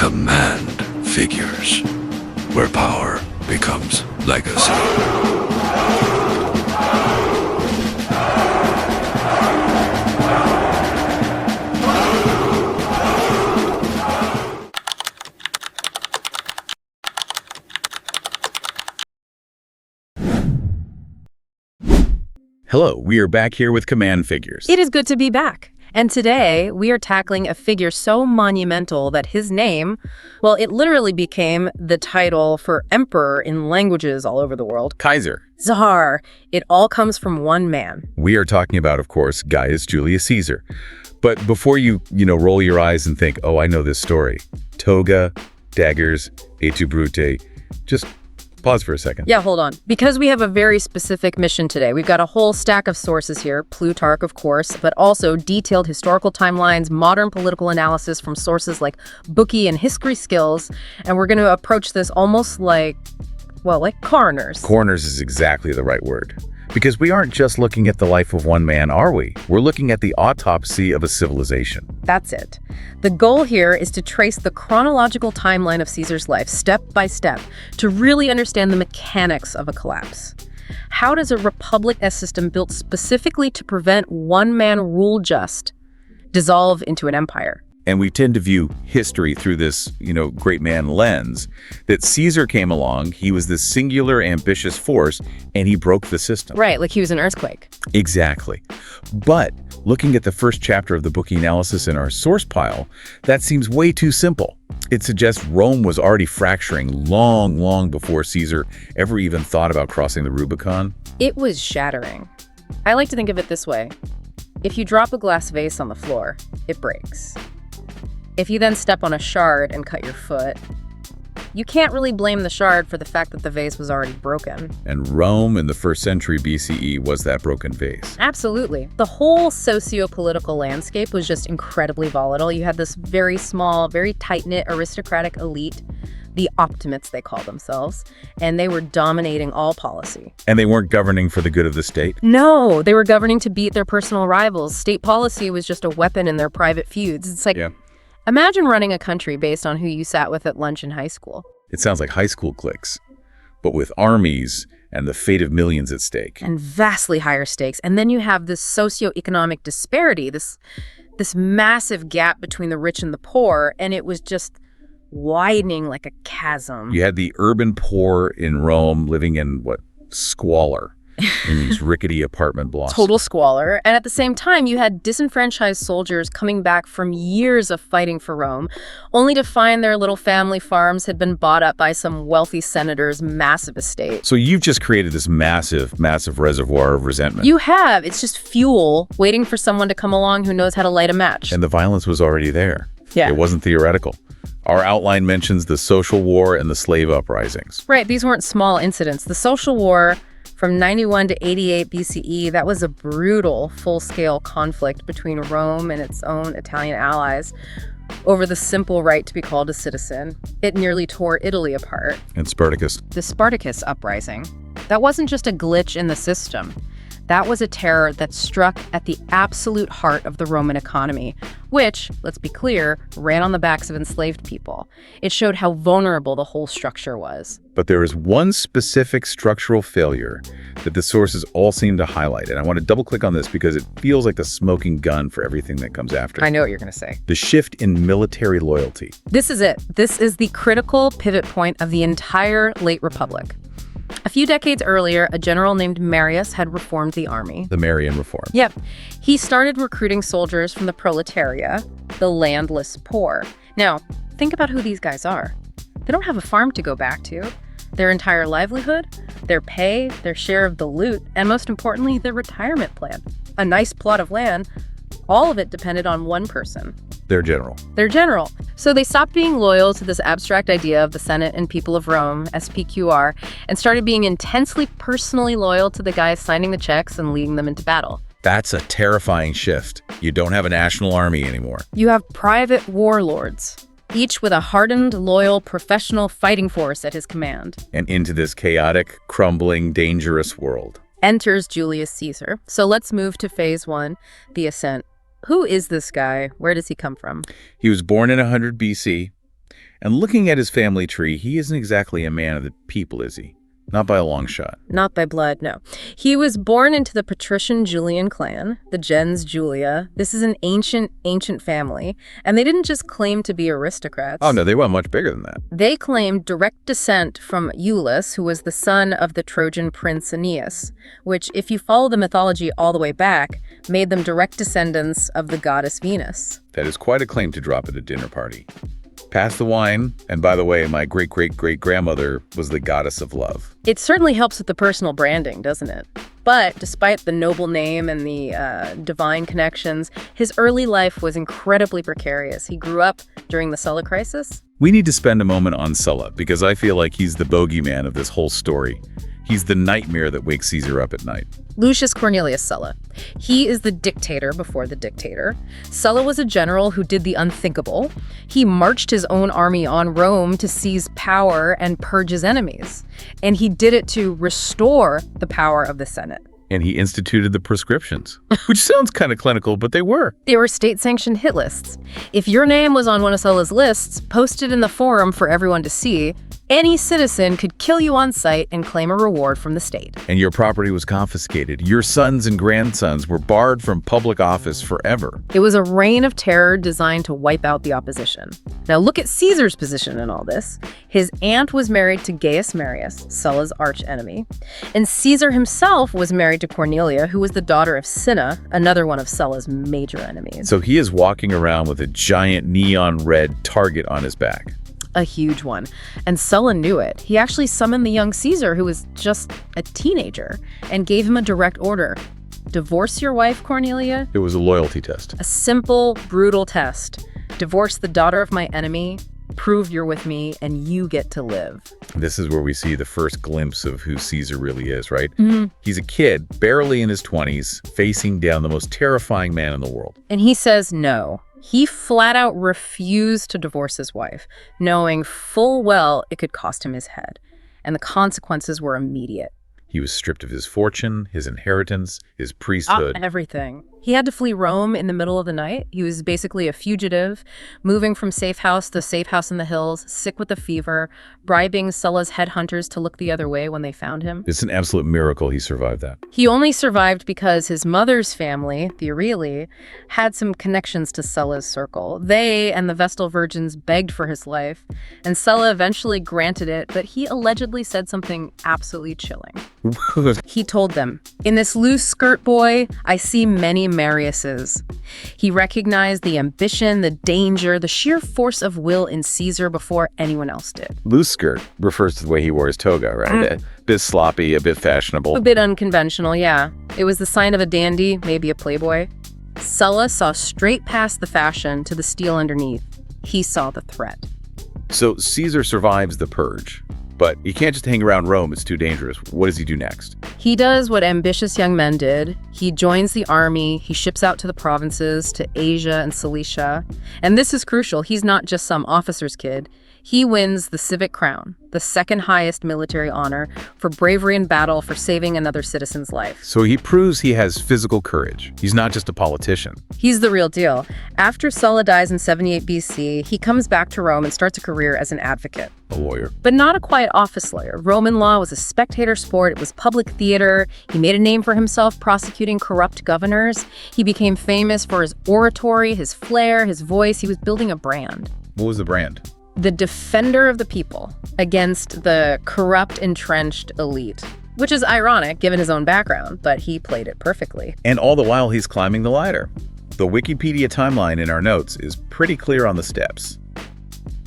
command figures, where power becomes legacy. Hello, we are back here with command figures. It is good to be back. And today, we are tackling a figure so monumental that his name, well, it literally became the title for emperor in languages all over the world. Kaiser. Tsar. It all comes from one man. We are talking about, of course, Gaius Julius Caesar. But before you roll your eyes and think, oh, I know this story. Toga, daggers, et tu brute. Just pause for a second. Yeah, hold on. Because we have a very specific mission today. We've got a whole stack of sources here, Plutarch, of course, but also detailed historical timelines, modern political analysis from sources like Bookie and History Skills, and we're going to approach this almost like coroners. Coroners is exactly the right word. Because we aren't just looking at the life of one man, are we? We're looking at the autopsy of a civilization. That's it. The goal here is to trace the chronological timeline of Caesar's life, step by step, to really understand the mechanics of a collapse. How does a republic system built specifically to prevent one man rule just dissolve into an empire? And we tend to view history through this, great man lens, that Caesar came along, he was this singular, ambitious force, and he broke the system. Right, like he was an earthquake. Exactly. But looking at the first chapter of the Bookie analysis in our source pile, that seems way too simple. It suggests Rome was already fracturing long, long before Caesar ever even thought about crossing the Rubicon. It was shattering. I like to think of it this way. If you drop a glass vase on the floor, it breaks. If you then step on a shard and cut your foot, you can't really blame the shard for the fact that the vase was already broken. And Rome in the 1st century BCE was that broken vase. Absolutely. The whole socio-political landscape was just incredibly volatile. You had this very small, very tight-knit aristocratic elite, the optimates they call themselves, and they were dominating all policy. And they weren't governing for the good of the state? No, they were governing to beat their personal rivals. State policy was just a weapon in their private feuds. It's like, imagine running a country based on who you sat with at lunch in high school. It sounds like high school cliques, but with armies and the fate of millions at stake. And vastly higher stakes. And then you have this socioeconomic disparity, this massive gap between the rich and the poor, and it was just widening like a chasm. You had the urban poor in Rome living in, squalor. In these rickety apartment blocks. Total squalor. And at the same time, you had disenfranchised soldiers coming back from years of fighting for Rome, only to find their little family farms had been bought up by some wealthy senator's massive estate. So you've just created this massive, massive reservoir of resentment. You have. It's just fuel waiting for someone to come along who knows how to light a match. And the violence was already there. Yeah. It wasn't theoretical. Our outline mentions the social war and the slave uprisings. Right. These weren't small incidents. The social war from 91 to 88 BCE, that was a brutal, full-scale conflict between Rome and its own Italian allies over the simple right to be called a citizen. It nearly tore Italy apart. And Spartacus. The Spartacus uprising. That wasn't just a glitch in the system. That was a terror that struck at the absolute heart of the Roman economy, which, let's be clear, ran on the backs of enslaved people. It showed how vulnerable the whole structure was. But there is one specific structural failure that the sources all seem to highlight, and I want to double-click on this because it feels like the smoking gun for everything that comes after. I know what you're going to say. The shift in military loyalty. This is it. This is the critical pivot point of the entire late Republic. A few decades earlier, a general named Marius had reformed the army. The Marian Reform. Yep. He started recruiting soldiers from the proletaria, the landless poor. Now, think about who these guys are. They don't have a farm to go back to. Their entire livelihood, their pay, their share of the loot, and most importantly, their retirement plan. A nice plot of land, all of it depended on one person. Their general. Their general. So they stopped being loyal to this abstract idea of the Senate and people of Rome, SPQR, and started being intensely personally loyal to the guys signing the checks and leading them into battle. That's a terrifying shift. You don't have a national army anymore. You have private warlords, each with a hardened, loyal, professional fighting force at his command. And into this chaotic, crumbling, dangerous world enters Julius Caesar. So let's move to phase 1, the ascent. Who is this guy? Where does he come from? He was born in 100 BC. And looking at his family tree, he isn't exactly a man of the people, is he? Not by a long shot. Not by blood, no. He was born into the patrician Julian clan, the gens Julia. This is an ancient family. And they didn't just claim to be aristocrats. Oh, no, they were much bigger than that. They claimed direct descent from Iulus, who was the son of the Trojan prince Aeneas, which, if you follow the mythology all the way back, made them direct descendants of the goddess Venus. That is quite a claim to drop at a dinner party. Pass the wine, and by the way, my great-great-great-grandmother was the goddess of love. It certainly helps with the personal branding, doesn't it? But despite the noble name and the divine connections, his early life was incredibly precarious. He grew up during the Sulla crisis. We need to spend a moment on Sulla, because I feel like he's the bogeyman of this whole story. He's the nightmare that wakes Caesar up at night. Lucius Cornelius Sulla. He is the dictator before the dictator. Sulla was a general who did the unthinkable. He marched his own army on Rome to seize power and purge his enemies. And he did it to restore the power of the Senate. And he instituted the proscriptions, which sounds kind of clinical, but they were. They were state-sanctioned hit lists. If your name was on one of Sulla's lists, posted in the forum for everyone to see, any citizen could kill you on sight and claim a reward from the state. And your property was confiscated. Your sons and grandsons were barred from public office forever. It was a reign of terror designed to wipe out the opposition. Now look at Caesar's position in all this. His aunt was married to Gaius Marius, Sulla's archenemy. And Caesar himself was married to Cornelia, who was the daughter of Cinna, another one of Sulla's major enemies. So he is walking around with a giant neon red target on his back. A huge one. And Sulla knew it. He actually summoned the young Caesar, who was just a teenager, and gave him a direct order. Divorce your wife, Cornelia. It was a loyalty test. A simple, brutal test. Divorce the daughter of my enemy, prove you're with me, and you get to live. This is where we see the first glimpse of who Caesar really is, right? Mm-hmm. He's a kid, barely in his 20s, facing down the most terrifying man in the world. And he says no. He flat out refused to divorce his wife, knowing full well it could cost him his head. And the consequences were immediate. He was stripped of his fortune, his inheritance, his priesthood. Everything. He had to flee Rome in the middle of the night. He was basically a fugitive, moving from safe house to safe house in the hills, sick with a fever, bribing Sulla's headhunters to look the other way when they found him. It's an absolute miracle he survived that. He only survived because his mother's family, the Aureli, had some connections to Sulla's circle. They and the Vestal Virgins begged for his life, and Sulla eventually granted it, but he allegedly said something absolutely chilling. He told them, "In this loose skirt boy, I see many Mariuses." He recognized the ambition, the danger, the sheer force of will in Caesar before anyone else did. Loose skirt refers to the way he wore his toga, right? A bit sloppy, a bit fashionable. A bit unconventional, yeah. It was the sign of a dandy, maybe a playboy. Sulla saw straight past the fashion to the steel underneath. He saw the threat. So Caesar survives the purge. But he can't just hang around Rome, it's too dangerous. What does he do next? He does what ambitious young men did. He joins the army, he ships out to the provinces, to Asia and Cilicia. And this is crucial, he's not just some officer's kid. He wins the civic crown, the second highest military honor, for bravery in battle for saving another citizen's life. So he proves he has physical courage. He's not just a politician. He's the real deal. After Sulla dies in 78 BC, he comes back to Rome and starts a career as an advocate. A lawyer. But not a quiet office lawyer. Roman law was a spectator sport. It was public theater. He made a name for himself prosecuting corrupt governors. He became famous for his oratory, his flair, his voice. He was building a brand. What was the brand? The defender of the people against the corrupt, entrenched elite. Which is ironic, given his own background, but he played it perfectly. And all the while, he's climbing the ladder. The Wikipedia timeline in our notes is pretty clear on the steps.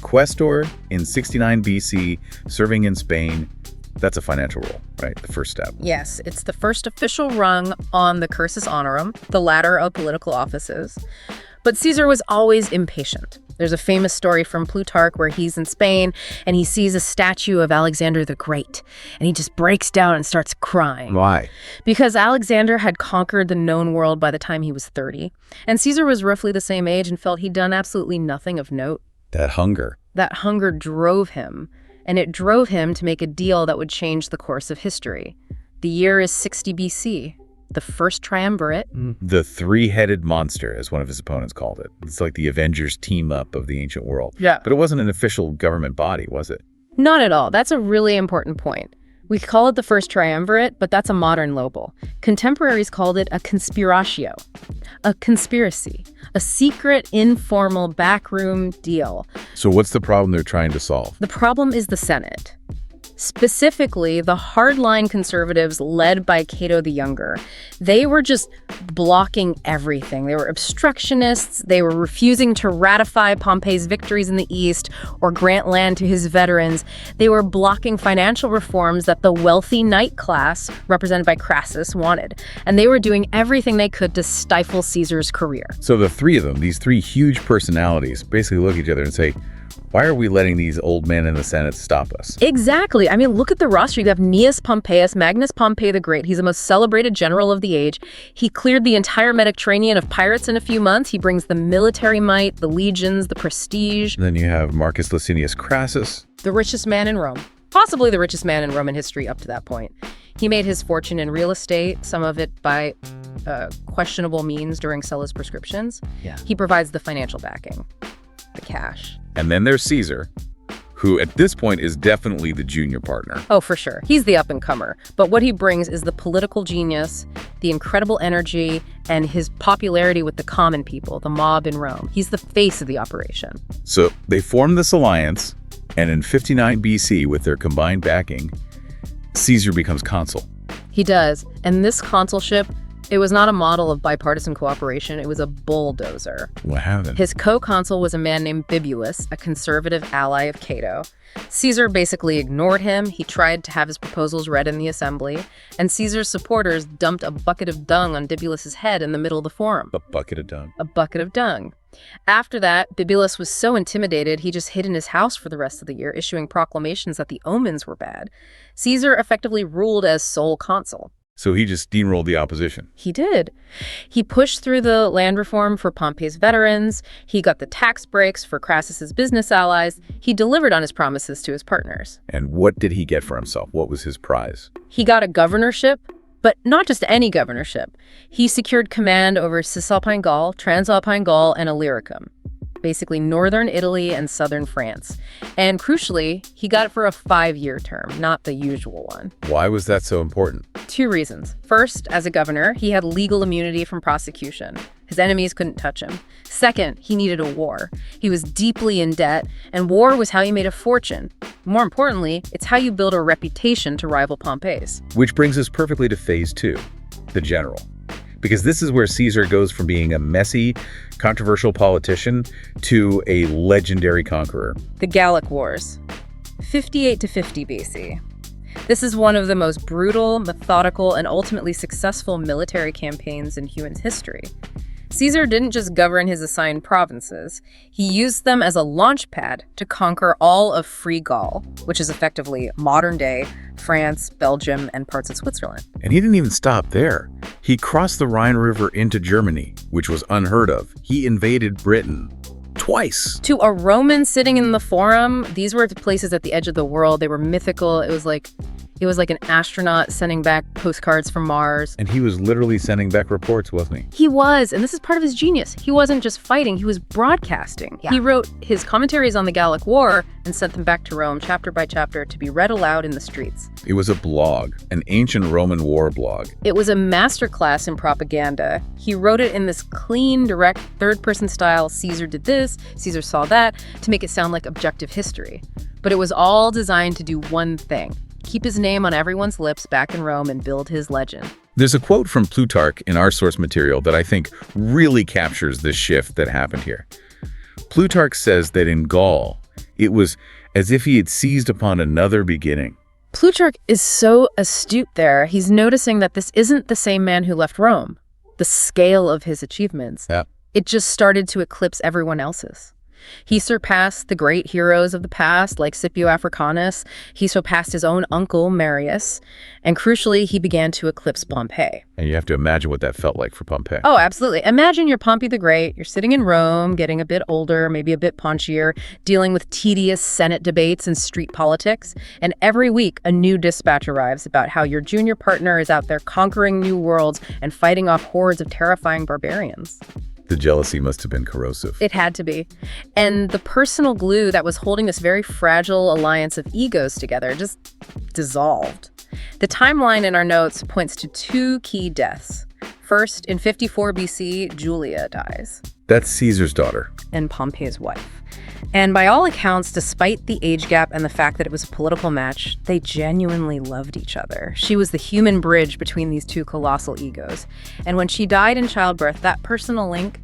Questor in 69 BC, serving in Spain. That's a financial role, right? The first step. Yes, it's the first official rung on the cursus honorum, the ladder of political offices. But Caesar was always impatient. There's a famous story from Plutarch where he's in Spain and he sees a statue of Alexander the Great and he just breaks down and starts crying. Why? Because Alexander had conquered the known world by the time he was 30, and Caesar was roughly the same age and felt he'd done absolutely nothing of note. That hunger. That hunger drove him, and it drove him to make a deal that would change the course of history. The year is 60 BC. the first triumvirate. The three-headed monster, as one of his opponents called it. It's like the Avengers team-up of the ancient world. Yeah. But it wasn't an official government body, was it? Not at all. That's a really important point. We call it the first triumvirate, but that's a modern label. Contemporaries called it a conspiratio, a conspiracy, a secret, informal, backroom deal. So what's the problem they're trying to solve? The problem is the Senate. Specifically, the hardline conservatives led by Cato the Younger. They were just blocking everything. They were obstructionists. They were refusing to ratify Pompey's victories in the East or grant land to his veterans. They were blocking financial reforms that the wealthy knight class, represented by Crassus, wanted. And they were doing everything they could to stifle Caesar's career. So the three of them, these three huge personalities, basically look at each other and say, why are we letting these old men in the Senate stop us? Exactly. I mean, look at the roster. You have Gnaeus Pompeius, Magnus Pompey the Great. He's the most celebrated general of the age. He cleared the entire Mediterranean of pirates in a few months. He brings the military might, the legions, the prestige. And then you have Marcus Licinius Crassus. The richest man in Rome. Possibly the richest man in Roman history up to that point. He made his fortune in real estate, some of it by questionable means during Sulla's prescriptions. Yeah. He provides the financial backing, the cash. And then there's Caesar, who at this point is definitely the junior partner. Oh, for sure. He's the up-and-comer. But what he brings is the political genius, the incredible energy, and his popularity with the common people, the mob in Rome. He's the face of the operation. So they form this alliance, and in 59 BC, with their combined backing, Caesar becomes consul. He does. And this consulship, it was not a model of bipartisan cooperation. It was a bulldozer. What happened? His co-consul was a man named Bibulus, a conservative ally of Cato. Caesar basically ignored him. He tried to have his proposals read in the assembly, and Caesar's supporters dumped a bucket of dung on Bibulus's head in the middle of the forum. A bucket of dung. A bucket of dung. After that, Bibulus was so intimidated, he just hid in his house for the rest of the year, issuing proclamations that the omens were bad. Caesar effectively ruled as sole consul. So he just steamrolled the opposition. He did. He pushed through the land reform for Pompey's veterans. He got the tax breaks for Crassus's business allies. He delivered on his promises to his partners. And what did he get for himself? What was his prize? He got a governorship, but not just any governorship. He secured command over Cisalpine Gaul, Transalpine Gaul, and Illyricum. Basically northern Italy and southern France. And crucially, he got it for a 5-year term, not the usual one. Why was that so important? 2 reasons. First, as a governor, he had legal immunity from prosecution. His enemies couldn't touch him. Second, he needed a war. He was deeply in debt, and war was how you made a fortune. More importantly, it's how you build a reputation to rival Pompey's. Which brings us perfectly to phase 2, the general. Because this is where Caesar goes from being a messy, controversial politician to a legendary conqueror. The Gallic Wars, 58 to 50 BC. This is one of the most brutal, methodical, and ultimately successful military campaigns in human history. Caesar didn't just govern his assigned provinces. He used them as a launch pad to conquer all of Free Gaul, which is effectively modern-day France, Belgium, and parts of Switzerland. And he didn't even stop there. He crossed the Rhine River into Germany, which was unheard of. He invaded Britain twice. To a Roman sitting in the Forum, these were places at the edge of the world. They were mythical. It was like an astronaut sending back postcards from Mars. And he was literally sending back reports, wasn't he? He was, and this is part of his genius. He wasn't just fighting, he was broadcasting. Yeah. He wrote his commentaries on the Gallic War and sent them back to Rome, chapter by chapter, to be read aloud in the streets. It was a blog, an ancient Roman war blog. It was a masterclass in propaganda. He wrote it in this clean, direct, third-person style. Caesar did this, Caesar saw that, to make it sound like objective history. But it was all designed to do one thing: keep his name on everyone's lips back in Rome and build his legend. There's a quote from Plutarch in our source material that I think really captures this shift that happened here. Plutarch says that in Gaul, it was as if he had seized upon another beginning. Plutarch is so astute there. He's noticing that this isn't the same man who left Rome. The scale of his achievements, Yeah. it just started to eclipse everyone else's. He surpassed the great heroes of the past, like Scipio Africanus. He surpassed his own uncle, Marius. And crucially, he began to eclipse Pompey. And you have to imagine what that felt like for Pompey. Oh, absolutely. Imagine you're Pompey the Great. You're sitting in Rome, getting a bit older, maybe a bit paunchier, dealing with tedious Senate debates and street politics. And every week, a new dispatch arrives about how your junior partner is out there conquering new worlds and fighting off hordes of terrifying barbarians. The jealousy must have been corrosive. It had to be. And the personal glue that was holding this very fragile alliance of egos together just dissolved. The timeline in our notes points to two key deaths. First, in 54 BC, Julia dies. That's Caesar's daughter. And Pompey's wife. And by all accounts, despite the age gap and the fact that it was a political match, they genuinely loved each other. She was the human bridge between these two colossal egos. And when she died in childbirth, that personal link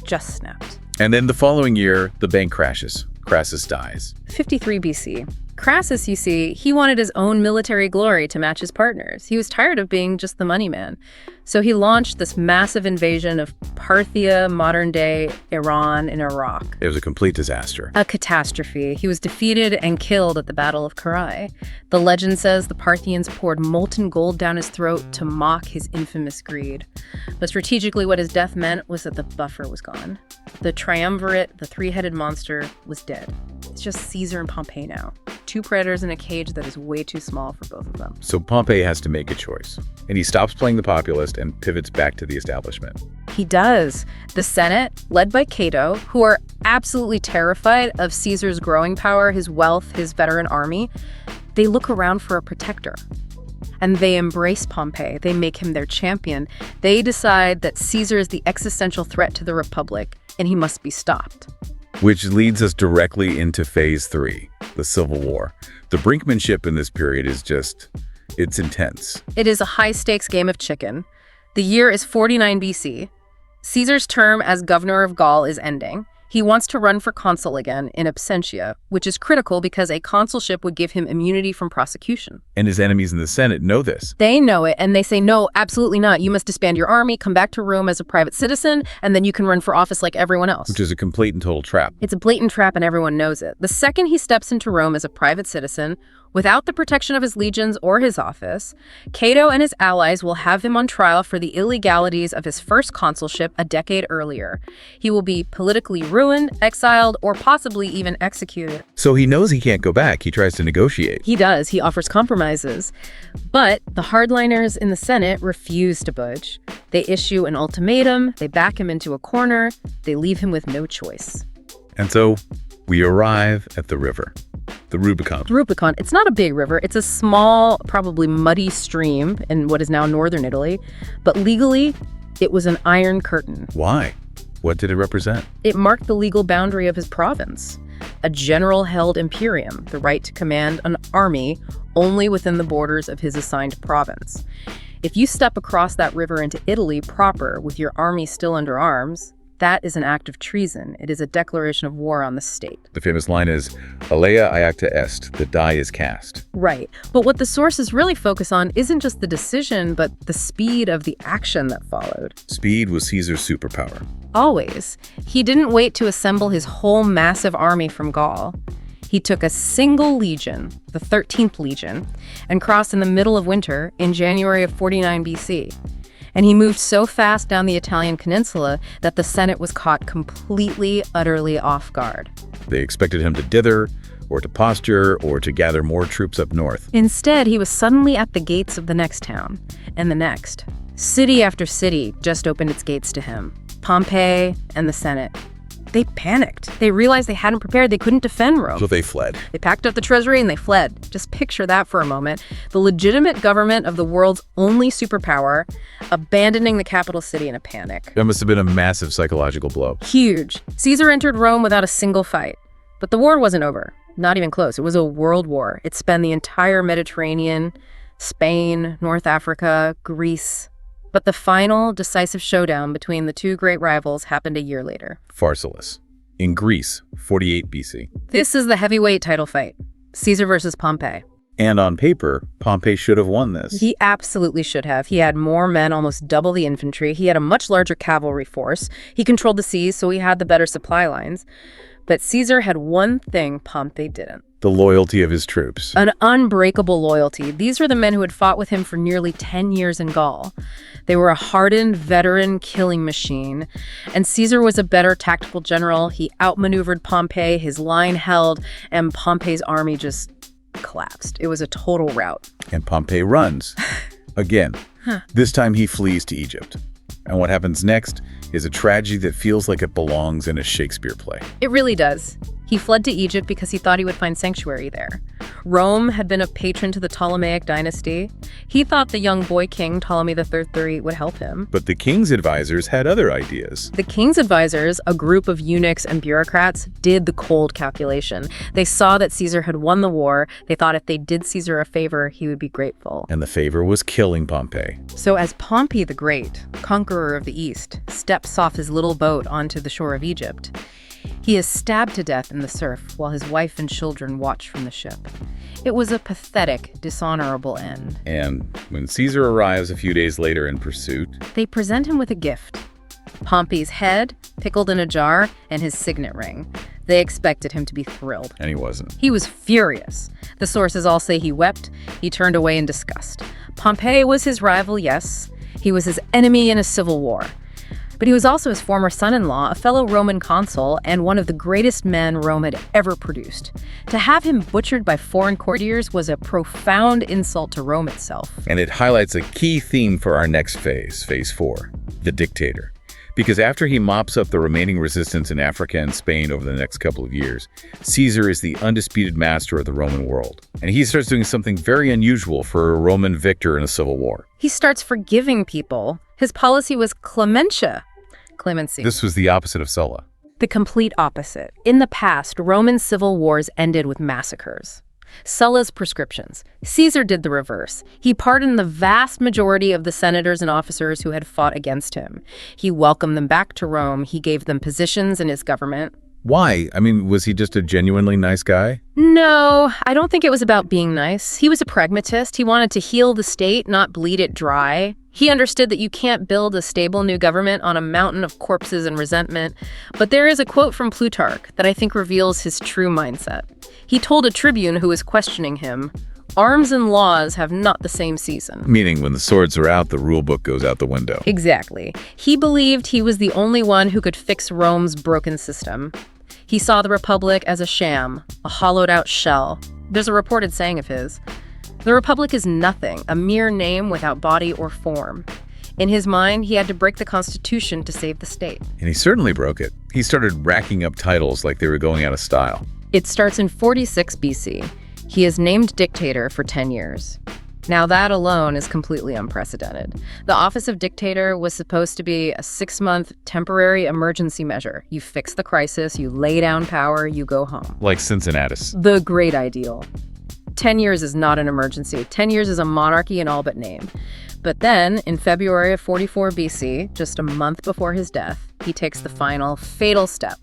just snapped. And then the following year, the bank crashes. Crassus dies. 53 BC. Crassus, you see, he wanted his own military glory to match his partners. He was tired of being just the money man. So he launched this massive invasion of Parthia, modern-day Iran, and Iraq. It was a complete disaster. A catastrophe. He was defeated and killed at the Battle of Carrhae. The legend says the Parthians poured molten gold down his throat to mock his infamous greed. But strategically, what his death meant was that the buffer was gone. The triumvirate, the three-headed monster, was dead. It's just Caesar and Pompey now. Two predators in a cage that is way too small for both of them. So Pompey has to make a choice. And he stops playing the populist and pivots back to the establishment. He does. The Senate, led by Cato, who are absolutely terrified of Caesar's growing power, his wealth, his veteran army, they look around for a protector. And they embrace Pompey. They make him their champion. They decide that Caesar is the existential threat to the Republic, and he must be stopped. Which leads us directly into phase 3, the Civil War. The brinkmanship in this period is it's intense. It is a high-stakes game of chicken. The year is 49 BC. Caesar's term as governor of Gaul is ending. He wants to run for consul again in absentia, which is critical because a consulship would give him immunity from prosecution. And his enemies in the Senate know this. They know it, and they say, no, absolutely not. You must disband your army, come back to Rome as a private citizen, and then you can run for office like everyone else. Which is a complete and total trap. It's a blatant trap, and everyone knows it. The second he steps into Rome as a private citizen, without the protection of his legions or his office, Cato and his allies will have him on trial for the illegalities of his first consulship a decade earlier. He will be politically ruined, exiled, or possibly even executed. So he knows he can't go back. He tries to negotiate. He does. He offers compromises. But the hardliners in the Senate refuse to budge. They issue an ultimatum. They back him into a corner. They leave him with no choice. And so we arrive at the river. The Rubicon. Rubicon. It's not a big river. It's a small, probably muddy stream in what is now northern Italy. But legally, it was an iron curtain. Why? What did it represent? It marked the legal boundary of his province. A general-held imperium, the right to command an army only within the borders of his assigned province. If you step across that river into Italy proper with your army still under arms, that is an act of treason. It is a declaration of war on the state. The famous line is, Alea iacta est, the die is cast. Right. But what the sources really focus on isn't just the decision, but the speed of the action that followed. Speed was Caesar's superpower. Always. He didn't wait to assemble his whole massive army from Gaul. He took a single legion, the 13th Legion, and crossed in the middle of winter in January of 49 BC. And he moved so fast down the Italian peninsula that the Senate was caught completely, utterly off guard. They expected him to dither, or to posture, or to gather more troops up north. Instead, he was suddenly at the gates of the next town, and the next. City after city just opened its gates to him. Pompey and the Senate. They panicked. They realized they hadn't prepared. They couldn't defend Rome. So they fled. They packed up the treasury and they fled. Just picture that for a moment. The legitimate government of the world's only superpower abandoning the capital city in a panic. That must have been a massive psychological blow. Huge. Caesar entered Rome without a single fight. But the war wasn't over. Not even close. It was a world war. It spanned the entire Mediterranean, Spain, North Africa, Greece. But the final, decisive showdown between the two great rivals happened a year later. Pharsalus, in Greece, 48 BC. This is the heavyweight title fight, Caesar versus Pompey. And on paper, Pompey should have won this. He absolutely should have. He had more men, almost double the infantry. He had a much larger cavalry force. He controlled the seas, so he had the better supply lines. But Caesar had one thing Pompey didn't. The loyalty of his troops. An unbreakable loyalty. These were the men who had fought with him for nearly 10 years in Gaul. They were a hardened, veteran killing machine. And Caesar was a better tactical general. He outmaneuvered Pompey, his line held, and Pompey's army just collapsed. It was a total rout. And Pompey runs. Again. This time he flees to Egypt. And what happens next is a tragedy that feels like it belongs in a Shakespeare play. It really does. He fled to Egypt because he thought he would find sanctuary there. Rome had been a patron to the Ptolemaic dynasty. He thought the young boy king, Ptolemy III, would help him. But the king's advisors had other ideas. The king's advisors, a group of eunuchs and bureaucrats, did the cold calculation. They saw that Caesar had won the war. They thought if they did Caesar a favor, he would be grateful. And the favor was killing Pompey. So as Pompey the Great, conqueror of the East, steps off his little boat onto the shore of Egypt, he is stabbed to death in the surf while his wife and children watch from the ship. It was a pathetic, dishonorable end. And when Caesar arrives a few days later in pursuit, they present him with a gift. Pompey's head, pickled in a jar, and his signet ring. They expected him to be thrilled. And he wasn't. He was furious. The sources all say he wept. He turned away in disgust. Pompey was his rival, yes. He was his enemy in a civil war. But he was also his former son-in-law, a fellow Roman consul, and one of the greatest men Rome had ever produced. To have him butchered by foreign courtiers was a profound insult to Rome itself. And it highlights a key theme for our next phase, phase 4, the dictator. Because after he mops up the remaining resistance in Africa and Spain over the next couple of years, Caesar is the undisputed master of the Roman world. And he starts doing something very unusual for a Roman victor in a civil war. He starts forgiving people. His policy was clemency. This was the opposite of Sulla. The complete opposite. In the past, Roman civil wars ended with massacres. Sulla's prescriptions. Caesar did the reverse. He pardoned the vast majority of the senators and officers who had fought against him. He welcomed them back to Rome. He gave them positions in his government. Why? I mean, was he just a genuinely nice guy? No, I don't think it was about being nice. He was a pragmatist. He wanted to heal the state, not bleed it dry. He understood that you can't build a stable new government on a mountain of corpses and resentment. But there is a quote from Plutarch that I think reveals his true mindset. He told a tribune who was questioning him, "Arms and laws have not the same season." Meaning when the swords are out, the rule book goes out the window. Exactly. He believed he was the only one who could fix Rome's broken system. He saw the Republic as a sham, a hollowed-out shell. There's a reported saying of his, "The Republic is nothing, a mere name without body or form." In his mind, he had to break the Constitution to save the state. And he certainly broke it. He started racking up titles like they were going out of style. It starts in 46 BC. He is named dictator for 10 years. Now that alone is completely unprecedented. The office of dictator was supposed to be a 6-month temporary emergency measure. You fix the crisis, you lay down power, you go home. Like Cincinnatus. The great ideal. 10 years is not an emergency. 10 years is a monarchy in all but name. But then, in February of 44 BC, just a month before his death, he takes the final, fatal step.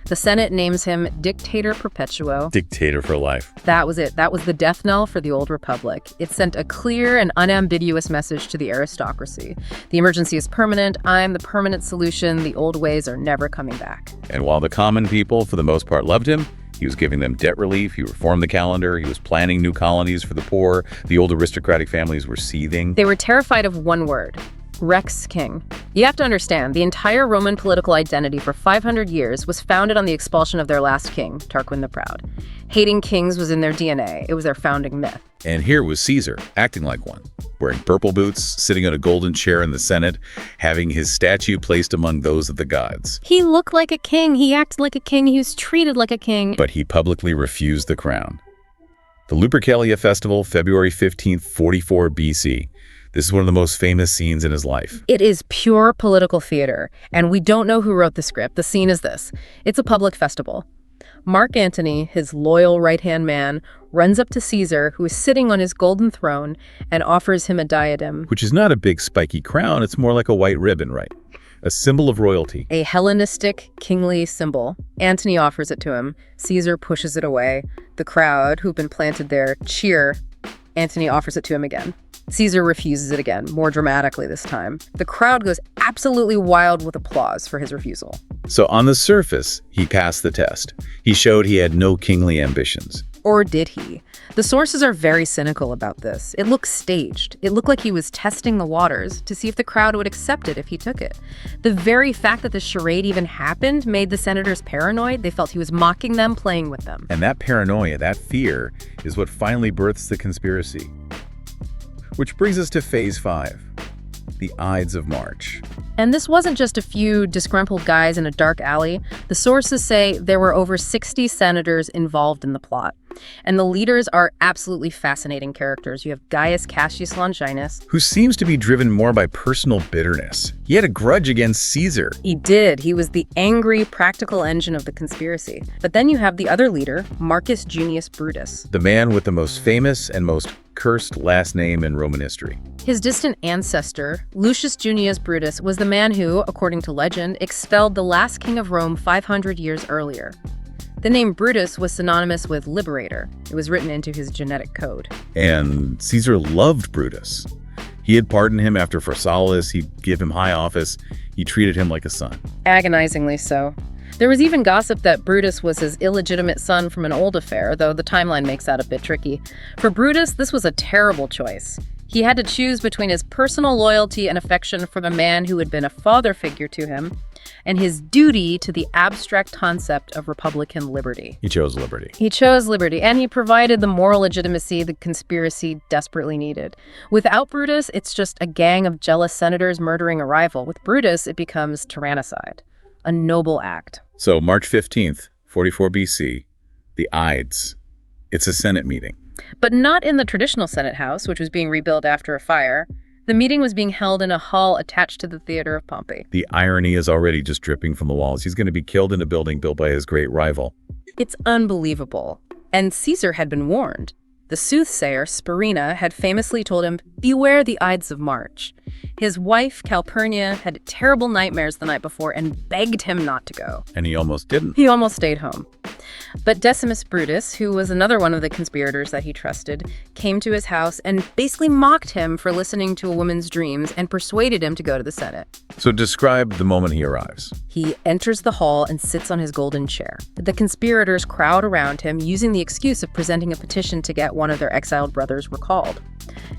The Senate names him Dictator Perpetuo. Dictator for life. That was it. That was the death knell for the old republic. It sent a clear and unambiguous message to the aristocracy. The emergency is permanent. I'm the permanent solution. The old ways are never coming back. And while the common people, for the most part, loved him, he was giving them debt relief, he reformed the calendar, he was planning new colonies for the poor, the old aristocratic families were seething. They were terrified of one word: Rex King. You have to understand, the entire Roman political identity for 500 years was founded on the expulsion of their last king, Tarquin the Proud. Hating kings was in their DNA. It was their founding myth. And here was Caesar, acting like one, wearing purple boots, sitting on a golden chair in the Senate, having his statue placed among those of the gods. He looked like a king. He acted like a king. He was treated like a king. But he publicly refused the crown. The Lupercalia Festival, February 15th, 44 BC. This is one of the most famous scenes in his life. It is pure political theater, and we don't know who wrote the script. The scene is this. It's a public festival. Mark Antony, his loyal right-hand man, runs up to Caesar, who is sitting on his golden throne, and offers him a diadem. Which is not a big spiky crown, it's more like a white ribbon, right? A symbol of royalty. A Hellenistic, kingly symbol. Antony offers it to him. Caesar pushes it away. The crowd, who've been planted there, cheer. Antony offers it to him again. Caesar refuses it again, more dramatically this time. The crowd goes absolutely wild with applause for his refusal. So on the surface, he passed the test. He showed he had no kingly ambitions. Or did he? The sources are very cynical about this. It looked staged. It looked like he was testing the waters to see if the crowd would accept it if he took it. The very fact that the charade even happened made the senators paranoid. They felt he was mocking them, playing with them. And that paranoia, that fear, is what finally births the conspiracy. Which brings us to phase 5, the Ides of March. And this wasn't just a few disgruntled guys in a dark alley. The sources say there were over 60 senators involved in the plot. And the leaders are absolutely fascinating characters. You have Gaius Cassius Longinus, who seems to be driven more by personal bitterness. He had a grudge against Caesar. He did. He was the angry, practical engine of the conspiracy. But then you have the other leader, Marcus Junius Brutus. The man with the most famous and most cursed last name in Roman history. His distant ancestor, Lucius Junius Brutus, was the man who, according to legend, expelled the last king of Rome 500 years earlier. The name Brutus was synonymous with liberator. It was written into his genetic code. And Caesar loved Brutus. He had pardoned him after Pharsalus, he'd give him high office, he treated him like a son. Agonizingly so. There was even gossip that Brutus was his illegitimate son from an old affair, though the timeline makes that a bit tricky. For Brutus, this was a terrible choice. He had to choose between his personal loyalty and affection for the man who had been a father figure to him, and his duty to the abstract concept of Republican liberty. He chose liberty. He chose liberty, and he provided the moral legitimacy the conspiracy desperately needed. Without Brutus, it's just a gang of jealous senators murdering a rival. With Brutus, it becomes tyrannicide, a noble act. So March 15th, 44 BC, the Ides. It's a Senate meeting. But not in the traditional Senate house, which was being rebuilt after a fire. The meeting was being held in a hall attached to the theater of Pompey. The irony is already just dripping from the walls. He's going to be killed in a building built by his great rival. It's unbelievable. And Caesar had been warned. The soothsayer, Spurina, had famously told him, "Beware the Ides of March." His wife, Calpurnia, had terrible nightmares the night before and begged him not to go. And he almost didn't. He almost stayed home. But Decimus Brutus, who was another one of the conspirators that he trusted, came to his house and basically mocked him for listening to a woman's dreams and persuaded him to go to the Senate. So describe the moment he arrives. He enters the hall and sits on his golden chair. The conspirators crowd around him, using the excuse of presenting a petition to get one of their exiled brothers recalled.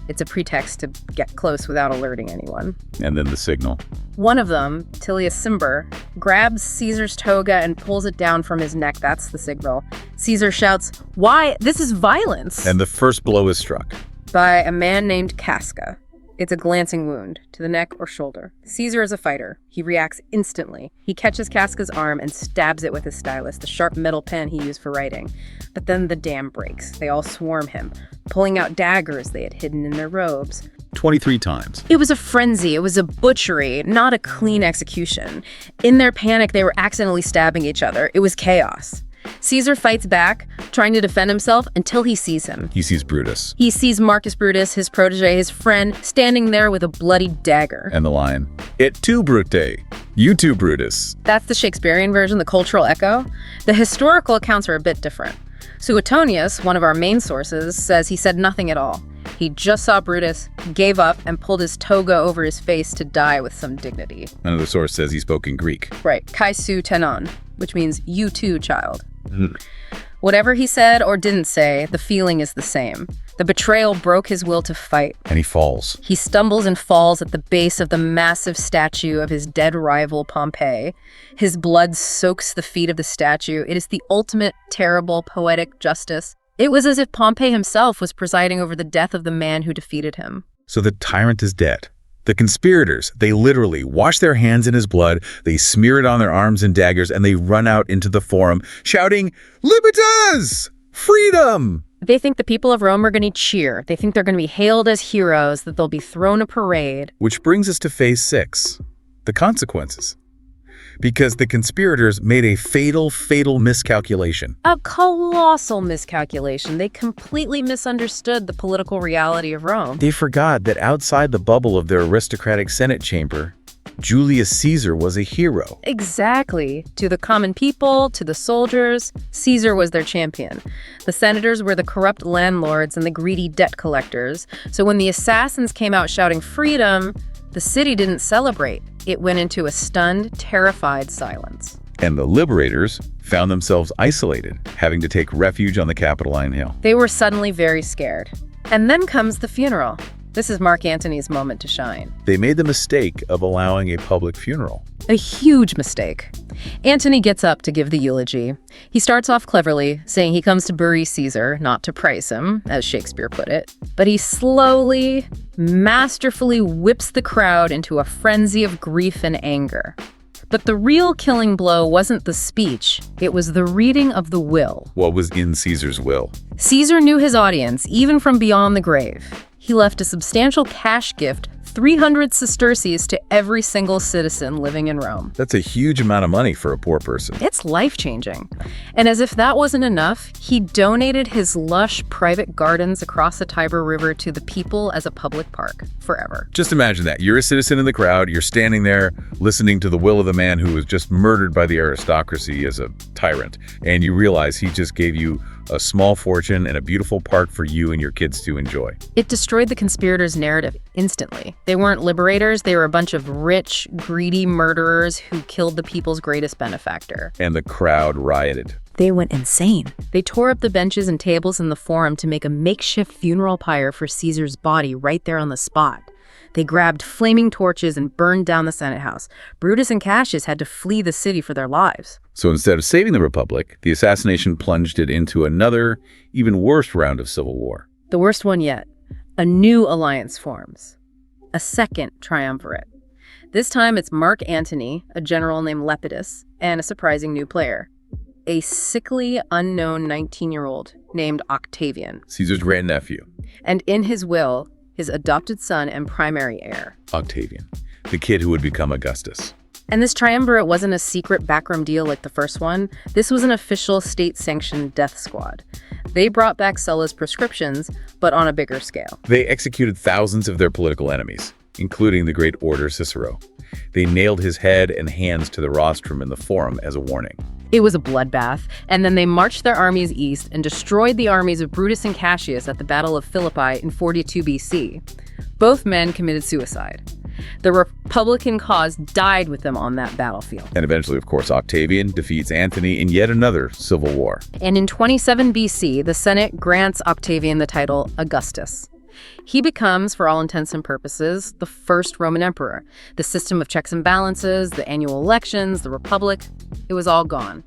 It's a pretext to get close without alerting anyone. And then the signal. One of them, Tullius Cimber, grabs Caesar's toga and pulls it down from his neck. That's the signal. Caesar shouts, "Why? This is violence!" And the first blow is struck. By a man named Casca. It's a glancing wound to the neck or shoulder. Caesar is a fighter. He reacts instantly. He catches Casca's arm and stabs it with his stylus, the sharp metal pen he used for writing. But then the dam breaks. They all swarm him, pulling out daggers they had hidden in their robes. 23 times. It was a frenzy. It was a butchery, not a clean execution. In their panic, they were accidentally stabbing each other. It was chaos. Caesar fights back, trying to defend himself until he sees him. He sees Brutus. He sees Marcus Brutus, his protege, his friend, standing there with a bloody dagger. And the line, "Et tu, Brute? You too, Brutus." That's the Shakespearean version, the cultural echo. The historical accounts are a bit different. Suetonius, one of our main sources, says he said nothing at all. He just saw Brutus, gave up, and pulled his toga over his face to die with some dignity. Another source says he spoke in Greek. Right, kai su tenon, which means you too, child. Whatever he said or didn't say, the feeling is the same. The betrayal broke his will to fight. And he falls. He stumbles and falls at the base of the massive statue of his dead rival, Pompey. His blood soaks the feet of the statue. It is the ultimate terrible poetic justice. It was as if Pompey himself was presiding over the death of the man who defeated him. So the tyrant is dead. The conspirators, they literally wash their hands in his blood, they smear it on their arms and daggers, and they run out into the forum, shouting, "Libertas! Freedom!" They think the people of Rome are going to cheer. They think they're going to be hailed as heroes, that they'll be thrown a parade. Which brings us to phase 6, the consequences. Because the conspirators made a fatal miscalculation. A colossal miscalculation. They completely misunderstood the political reality of Rome. They forgot that outside the bubble of their aristocratic Senate chamber, Julius Caesar was a hero. Exactly. To the common people, to the soldiers, Caesar was their champion. The senators were the corrupt landlords and the greedy debt collectors. So when the assassins came out shouting freedom, the city didn't celebrate. It went into a stunned, terrified silence. And the liberators found themselves isolated, having to take refuge on the Capitoline Hill. They were suddenly very scared. And then comes the funeral. This is Mark Antony's moment to shine. They made the mistake of allowing a public funeral. A huge mistake. Antony gets up to give the eulogy. He starts off cleverly, saying he comes to bury Caesar, not to praise him, as Shakespeare put it. But he slowly, masterfully whips the crowd into a frenzy of grief and anger. But the real killing blow wasn't the speech, it was the reading of the will. What was in Caesar's will? Caesar knew his audience, even from beyond the grave. He left a substantial cash gift, 300 sesterces, to every single citizen living in Rome. That's a huge amount of money for a poor person. It's life-changing. And as if that wasn't enough, he donated his lush private gardens across the Tiber River to the people as a public park forever. Just imagine that. You're a citizen in the crowd, you're standing there listening to the will of the man who was just murdered by the aristocracy as a tyrant, and you realize he just gave you a small fortune and a beautiful park for you and your kids to enjoy. It destroyed the conspirators' narrative instantly. They weren't liberators, they were a bunch of rich, greedy murderers who killed the people's greatest benefactor. And the crowd rioted. They went insane. They tore up the benches and tables in the forum to make a makeshift funeral pyre for Caesar's body right there on the spot. They grabbed flaming torches and burned down the Senate House. Brutus and Cassius had to flee the city for their lives. So instead of saving the Republic, the assassination plunged it into another, even worse round of civil war. The worst one yet. A new alliance forms. A second triumvirate. This time it's Mark Antony, a general named Lepidus, and a surprising new player. A sickly, unknown 19-year-old named Octavian. Caesar's grandnephew. And in his will, his adopted son and primary heir. Octavian, the kid who would become Augustus. And this triumvirate wasn't a secret backroom deal like the first one. This was an official state-sanctioned death squad. They brought back Sulla's prescriptions, but on a bigger scale. They executed thousands of their political enemies, including the great orator Cicero. They nailed his head and hands to the rostrum in the Forum as a warning. It was a bloodbath, and then they marched their armies east and destroyed the armies of Brutus and Cassius at the Battle of Philippi in 42 BC. Both men committed suicide. The Republican cause died with them on that battlefield. And eventually, of course, Octavian defeats Antony in yet another civil war. And in 27 BC, the Senate grants Octavian the title Augustus. He becomes, for all intents and purposes, the first Roman emperor. The system of checks and balances, the annual elections, the republic, it was all gone,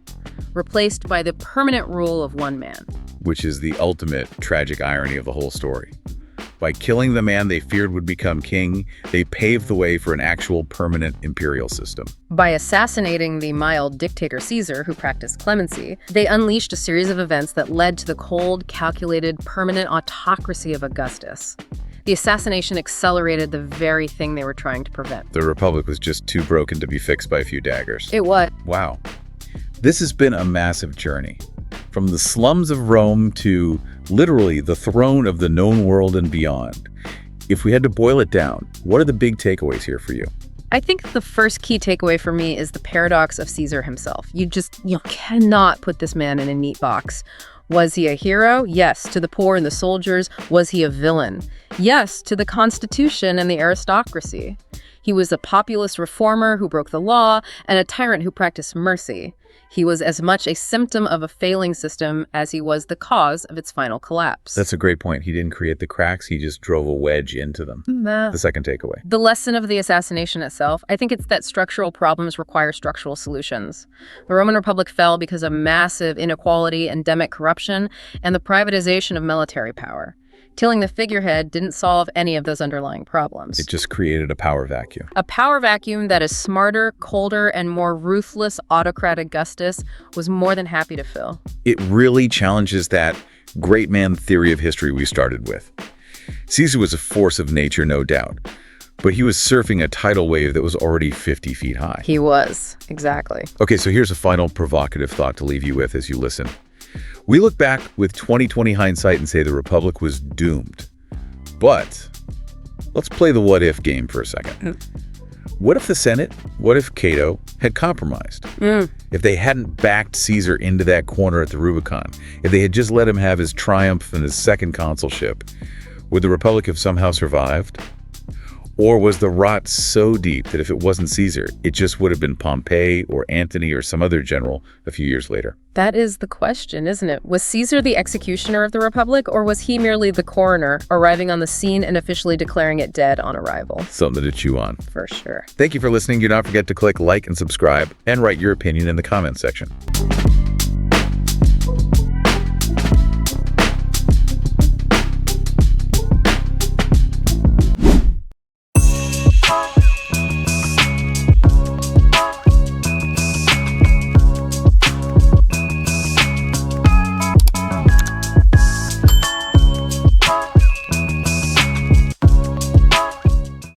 replaced by the permanent rule of one man. Which is the ultimate tragic irony of the whole story. By killing the man they feared would become king, they paved the way for an actual permanent imperial system. By assassinating the mild dictator Caesar, who practiced clemency, they unleashed a series of events that led to the cold, calculated, permanent autocracy of Augustus. The assassination accelerated the very thing they were trying to prevent. The Republic was just too broken to be fixed by a few daggers. It was. Wow. This has been a massive journey. From the slums of Rome to literally the throne of the known world and beyond. If we had to boil it down, what are the big takeaways here for you? I think the first key takeaway for me is the paradox of Caesar himself. You cannot put this man in a neat box. Was he a hero? Yes. To the poor and the soldiers. Was he a villain? Yes. To the Constitution and the aristocracy. He was a populist reformer who broke the law and a tyrant who practiced mercy. He was as much a symptom of a failing system as he was the cause of its final collapse. That's a great point. He didn't create the cracks, he just drove a wedge into them. The second takeaway. The lesson of the assassination itself, I think it's that structural problems require structural solutions. The Roman Republic fell because of massive inequality, endemic corruption, and the privatization of military power. Killing the figurehead didn't solve any of those underlying problems. It just created a power vacuum. A power vacuum that a smarter, colder, and more ruthless autocrat Augustus was more than happy to fill. It really challenges that great man theory of history we started with. Caesar was a force of nature, no doubt, but he was surfing a tidal wave that was already 50 feet high. He was, exactly. Okay, so here's a final provocative thought to leave you with as you listen. We look back with 20/20 hindsight and say the Republic was doomed. But let's play the what-if game for a second. What if the Senate, what if Cato had compromised? If they hadn't backed Caesar into that corner at the Rubicon, if they had just let him have his triumph and his second consulship, would the Republic have somehow survived? Or was the rot so deep that if it wasn't Caesar, it just would have been Pompey or Antony or some other general a few years later? That is the question, isn't it? Was Caesar the executioner of the Republic, or was he merely the coroner, arriving on the scene and officially declaring it dead on arrival? Something to chew on. For sure. Thank you for listening. Do not forget to click like and subscribe, and write your opinion in the comments section.